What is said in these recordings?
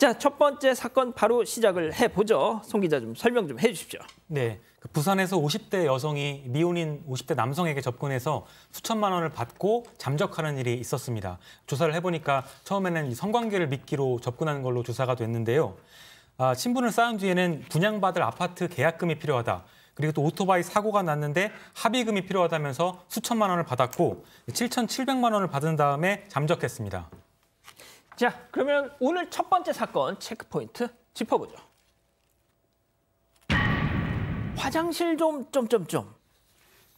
자, 첫 번째 사건 바로 시작을 해보죠. 송 기자 좀 설명 좀 해주십시오. 네, 부산에서 50대 여성이 미혼인 50대 남성에게 접근해서 수천만 원을 받고 잠적하는 일이 있었습니다. 조사를 해보니까 처음에는 성관계를 미끼로 접근하는 걸로 조사가 됐는데요. 친분을 쌓은 뒤에는 분양받을 아파트 계약금이 필요하다. 그리고 또 오토바이 사고가 났는데 합의금이 필요하다면서 수천만 원을 받았고 7,700만 원을 받은 다음에 잠적했습니다. 자, 그러면 오늘 첫 번째 사건 체크포인트 짚어보죠. 화장실 좀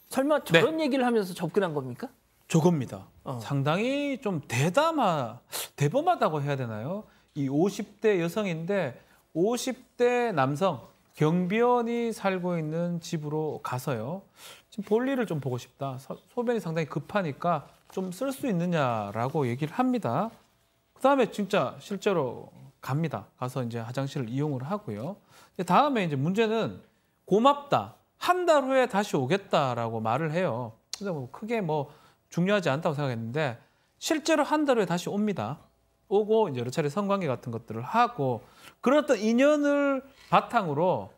설마 저런 얘기를 하면서 접근한 겁니까? 저겁니다. 상당히 좀 대범하다고 해야 되나요? 이 50대 여성인데 50대 남성 경비원이 살고 있는 집으로 가서요. 지금 볼일을 좀 보고 싶다. 소변이 상당히 급하니까 좀 쓸 수 있느냐라고 얘기를 합니다. 그다음에 진짜 실제로 갑니다. 가서 이제 화장실을 이용을 하고요. 다음에 이제 문제는 고맙다. 한 달 후에 다시 오겠다라고 말을 해요. 근데 뭐 크게 뭐 중요하지 않다고 생각했는데 실제로 한 달 후에 다시 옵니다. 오고 이제 여러 차례 성관계 같은 것들을 하고 그런 어떤 인연을 바탕으로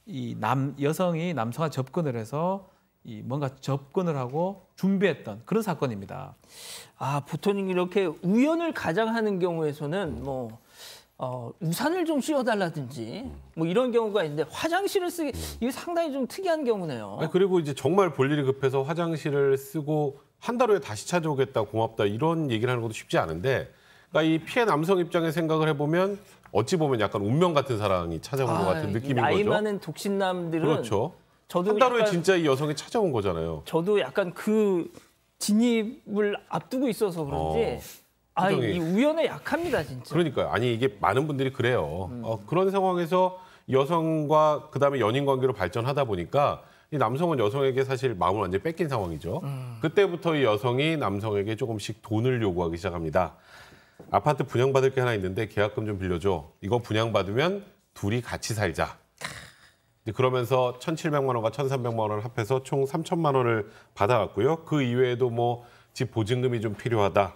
이 여성이 남성한테 접근을 해서 이 뭔가 접근을 하고 준비했던 그런 사건입니다. 보통 이렇게 우연을 가장하는 경우에서는 뭐 우산을 좀 씌워달라든지 뭐 이런 경우가 있는데 화장실을 쓰기 이게 상당히 좀 특이한 경우네요. 그리고 이제 정말 볼 일이 급해서 화장실을 쓰고 한 달 후에 다시 찾아오겠다, 고맙다 이런 얘기를 하는 것도 쉽지 않은데, 그러니까 이 피해 남성 입장의 생각을 해보면 어찌 보면 약간 운명 같은 사랑이 찾아온 것 같은 느낌인 나이 거죠. 많은 독신남들은 그렇죠. 저도 한 달 후에 약간, 진짜 이 여성이 찾아온 거잖아요. 저도 약간 그 진입을 앞두고 있어서 그런지 이 우연에 약합니다, 진짜. 그러니까요. 아니 이게 많은 분들이 그래요. 그런 상황에서 여성과 그다음에 연인 관계로 발전하다 보니까 이 남성은 여성에게 사실 마음을 완전히 뺏긴 상황이죠. 그때부터 이 여성이 남성에게 조금씩 돈을 요구하기 시작합니다. 아파트 분양받을 게 하나 있는데 계약금 좀 빌려줘. 이거 분양받으면 둘이 같이 살자. 그러면서 1,700만 원과 1,300만 원을 합해서 총 3,000만 원을 받아갔고요. 그 이외에도 뭐 집 보증금이 좀 필요하다.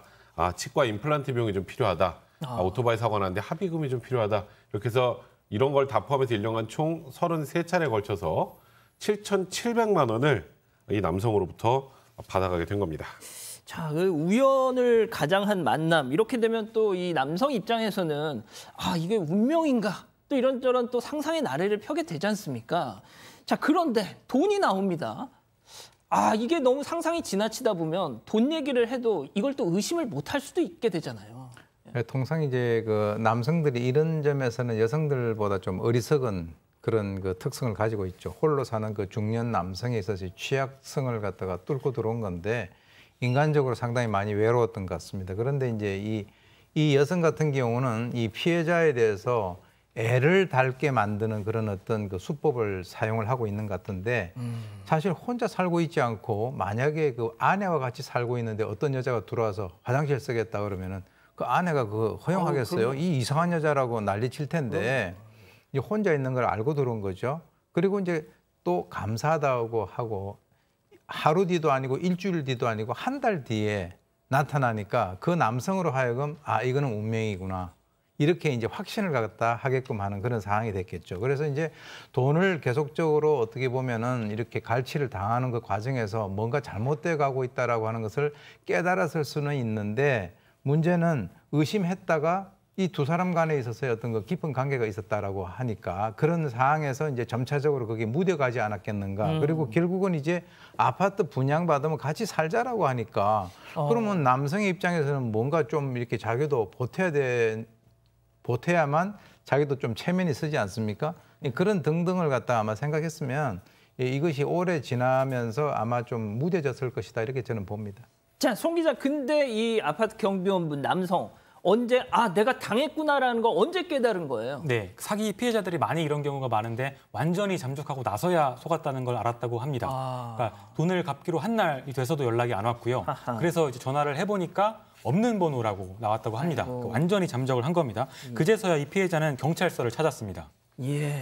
치과 임플란트 비용이 좀 필요하다. 오토바이 사고 났는데 합의금이 좀 필요하다. 이렇게 해서 이런 걸 다 포함해서 1년간 총 33차례에 걸쳐서 7,700만 원을 이 남성으로부터 받아가게 된 겁니다. 자, 그 우연을 가장한 만남 이렇게 되면 또 이 남성 입장에서는 이게 운명인가 또 이런저런 또 상상의 나래를 펴게 되지 않습니까? 자, 그런데 돈이 나옵니다. 이게 너무 상상이 지나치다 보면 돈 얘기를 해도 이걸 또 의심을 못할 수도 있게 되잖아요. 통상 이제 그 남성들이 이런 점에서는 여성들보다 좀 어리석은 그런 그 특성을 가지고 있죠. 홀로 사는 그 중년 남성에 있어서 취약성을 갖다가 뚫고 들어온 건데 인간적으로 상당히 많이 외로웠던 것 같습니다. 그런데 이제 이 여성 같은 경우는 이 피해자에 대해서 애를 닳게 만드는 그런 어떤 그 수법을 사용을 하고 있는 것 같은데 사실 혼자 살고 있지 않고 만약에 그 아내와 같이 살고 있는데 어떤 여자가 들어와서 화장실 쓰겠다 그러면은 그 아내가 그거 허용하겠어요? 이 이상한 여자라고 난리 칠 텐데 이제 혼자 있는 걸 알고 들어온 거죠. 그리고 이제 또 감사하다고 하고 하루 뒤도 아니고 일주일 뒤도 아니고 한 달 뒤에 나타나니까 그 남성으로 하여금 이거는 운명이구나. 이렇게 이제 확신을 갖다 하게끔 하는 그런 상황이 됐겠죠. 그래서 이제 돈을 계속적으로 어떻게 보면은 이렇게 갈취를 당하는 그 과정에서 뭔가 잘못돼 가고 있다라고 하는 것을 깨달았을 수는 있는데 문제는 의심했다가 이 두 사람 간에 있어서의 어떤 그 깊은 관계가 있었다라고 하니까 그런 상황에서 이제 점차적으로 그게 묻어가지 않았겠는가. 그리고 결국은 이제 아파트 분양받으면 같이 살자라고 하니까 그러면 남성의 입장에서는 뭔가 좀 이렇게 자기도 보태야만 자기도 좀 체면이 쓰지 않습니까? 그런 등등을 갖다 아마 생각했으면 이것이 오래 지나면서 아마 좀 무뎌졌을 것이다 이렇게 저는 봅니다. 자, 송 기자, 근데 이 아파트 경비원분 남성 언제 내가 당했구나라는 거 언제 깨달은 거예요? 네, 사기 피해자들이 많이 이런 경우가 많은데 완전히 잠적하고 나서야 속았다는 걸 알았다고 합니다. 그러니까 돈을 갚기로 한 날이 돼서도 연락이 안 왔고요. 그래서 이제 전화를 해보니까 없는 번호라고 나왔다고 합니다. 그러니까 완전히 잠적을 한 겁니다. 그제서야 이 피해자는 경찰서를 찾았습니다. 예.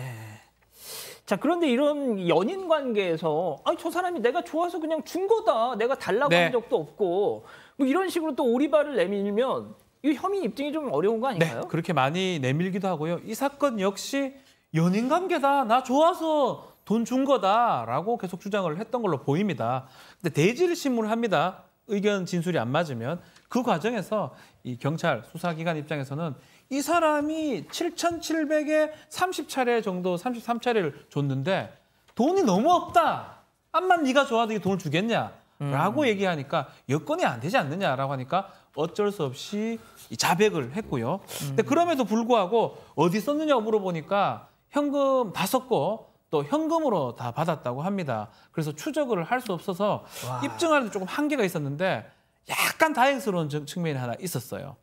자, 그런데 이런 연인 관계에서 저 사람이 내가 좋아서 그냥 준 거다. 내가 달라고 한 적도 없고 뭐 이런 식으로 또 오리발을 내밀면 이 혐의 입증이 좀 어려운 거 아닌가요? 네, 그렇게 많이 내밀기도 하고요. 이 사건 역시 연인 관계다. 나 좋아서 돈 준 거다라고 계속 주장을 했던 걸로 보입니다. 근데 대지를 신문을 합니다. 의견 진술이 안 맞으면 그 과정에서 이 경찰 수사기관 입장에서는 이 사람이 7,700에 30차례 정도 33차례를 줬는데 돈이 너무 없다. 암만 네가 좋아도 이 돈을 주겠냐? 라고 얘기하니까 여건이 안 되지 않느냐라고 하니까 어쩔 수 없이 자백을 했고요. 근데 그럼에도 불구하고 어디 썼느냐고 물어보니까 현금 다 썼고 또 현금으로 다 받았다고 합니다. 그래서 추적을 할 수 없어서 입증하는 데 조금 한계가 있었는데 약간 다행스러운 측면이 하나 있었어요.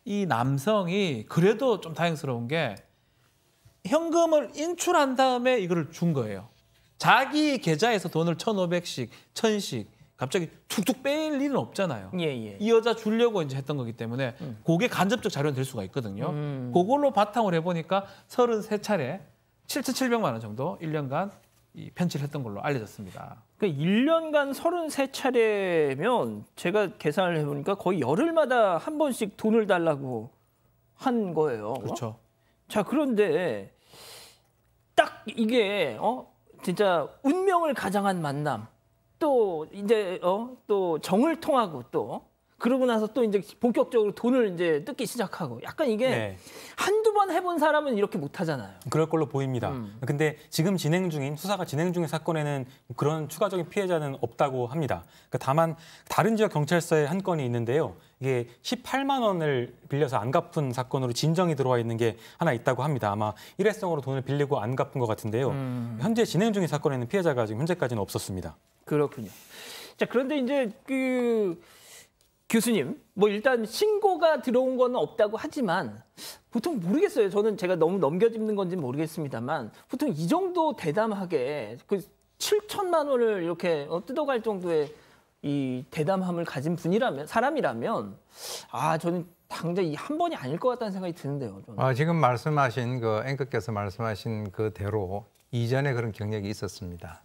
이 남성이 그래도 좀 다행스러운 게 현금을 인출한 다음에 이거를 준 거예요. 자기 계좌에서 돈을 1,500씩, 1,000씩 갑자기 툭툭 뺄 일은 없잖아요. 예. 이 여자 주려고 이제 했던 거기 때문에 그게 간접적 자료는 될 수가 있거든요. 그걸로 바탕을 해보니까 33차례 7,700만 원 정도 1년간 편취를 했던 걸로 알려졌습니다. 그러니까 1년간 33차례면 제가 계산을 해보니까 거의 열흘마다 한 번씩 돈을 달라고 한 거예요. 그렇죠. 자, 그런데 딱 이게 진짜 운명을 가장한 만남. 또 이제 또 정을 통하고 또 그러고 나서 또 이제 본격적으로 돈을 이제 뜯기 시작하고 약간 이게 네. 한두 번 해본 사람은 이렇게 못 하잖아요. 그럴 걸로 보입니다. 근데 지금 수사가 진행 중인 사건에는 그런 추가적인 피해자는 없다고 합니다. 그러니까 다만 다른 지역 경찰서에 한 건이 있는데요. 이게 18만 원을 빌려서 안 갚은 사건으로 진정이 들어와 있는 게 하나 있다고 합니다. 아마 일회성으로 돈을 빌리고 안 갚은 것 같은데요. 현재 진행 중인 사건에는 피해자가 지금 현재까지는 없었습니다. 그렇군요. 자, 그런데 이제 교수님, 뭐 일단 신고가 들어온 건 없다고 하지만 보통 모르겠어요. 저는 제가 너무 넘겨짚는 건지 모르겠습니다만 보통 이 정도 대담하게 7천만 원을 이렇게 뜯어갈 정도의 이 대담함을 가진 사람이라면 저는 당장 이 한 번이 아닐 것 같다는 생각이 드는데요. 저는. 지금 말씀하신 앵커께서 말씀하신 그대로 이전에 그런 경력이 있었습니다.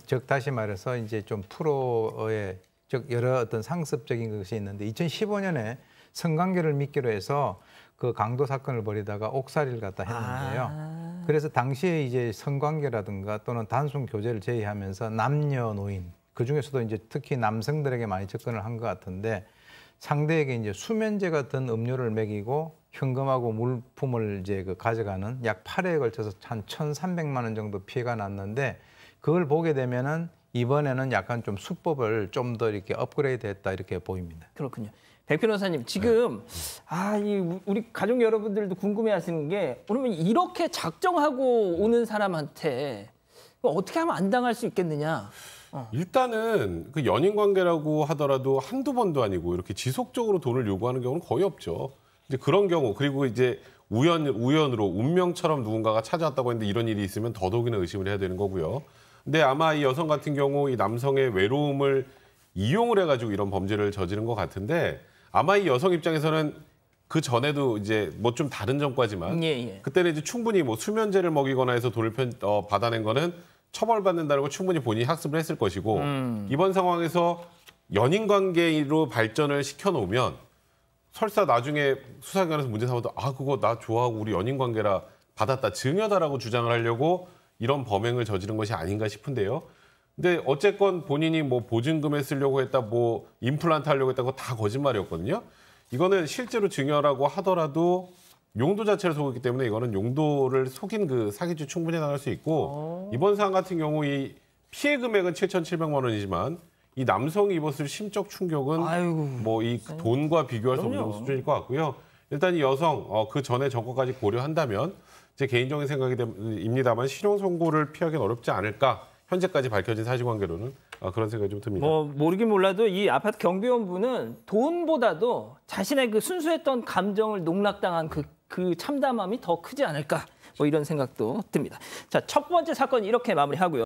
즉 다시 말해서 이제 좀 프로의 즉 여러 어떤 상습적인 것이 있는데 2015년에 성관계를 미끼로 해서 그 강도 사건을 벌이다가 옥살이를 갖다 했는데요. 그래서 당시에 이제 성관계라든가 또는 단순 교제를 제외하면서 남녀노인 그 중에서도 이제 특히 남성들에게 많이 접근을 한 것 같은데 상대에게 이제 수면제 같은 음료를 먹이고 현금하고 물품을 이제 가져가는 약 8회에 걸쳐서 한 1,300만 원 정도 피해가 났는데 그걸 보게 되면은 이번에는 약간 좀 수법을 좀 더 이렇게 업그레이드했다 이렇게 보입니다. 그렇군요. 백 변호사님 지금 우리 가족 여러분들도 궁금해하시는 게 그러면 이렇게 작정하고 오는 사람한테 어떻게 하면 안 당할 수 있겠느냐? 일단은 그 연인 관계라고 하더라도 한두 번도 아니고 이렇게 지속적으로 돈을 요구하는 경우는 거의 없죠. 이제 그런 경우 그리고 이제 우연으로 운명처럼 누군가가 찾아왔다고 했는데 이런 일이 있으면 더더욱이나 의심을 해야 되는 거고요. 근데 아마 이 여성 같은 경우 이 남성의 외로움을 이용을 해가지고 이런 범죄를 저지른 것 같은데 아마 이 여성 입장에서는 그 전에도 이제 뭐 좀 다른 전과지만 그때는 이제 충분히 뭐 수면제를 먹이거나 해서 돈을 받아낸 거는 처벌받는다는 걸 충분히 본인이 학습을 했을 것이고 이번 상황에서 연인 관계로 발전을 시켜놓으면 설사 나중에 수사기관에서 문제 삼아도 그거 나 좋아하고 우리 연인 관계라 받았다 증여다라고 주장을 하려고 이런 범행을 저지른 것이 아닌가 싶은데요. 근데 어쨌건 본인이 뭐 보증금에 쓰려고 했다, 뭐 임플란트 하려고 했다, 그거 다 거짓말이었거든요. 이거는 실제로 증여라고 하더라도 용도 자체를 속였기 때문에 이거는 용도를 속인 그 사기죄 충분히 나갈 수 있고 이번 사안 같은 경우 이 피해 금액은 7,700만 원이지만 이 남성이 입었을 심적 충격은 뭐 이 돈과 비교할 수 없는 수준일 것 같고요. 일단 이 여성 그 전에 정과까지 고려한다면 제 개인적인 생각입니다만 실형 선고를 피하기는 어렵지 않을까. 현재까지 밝혀진 사실관계로는 그런 생각이 좀 듭니다. 뭐 모르긴 몰라도 이 아파트 경비원분은 돈보다도 자신의 그 순수했던 감정을 농락당한 그 참담함이 더 크지 않을까. 뭐 이런 생각도 듭니다. 자, 첫 번째 사건 이렇게 마무리하고요.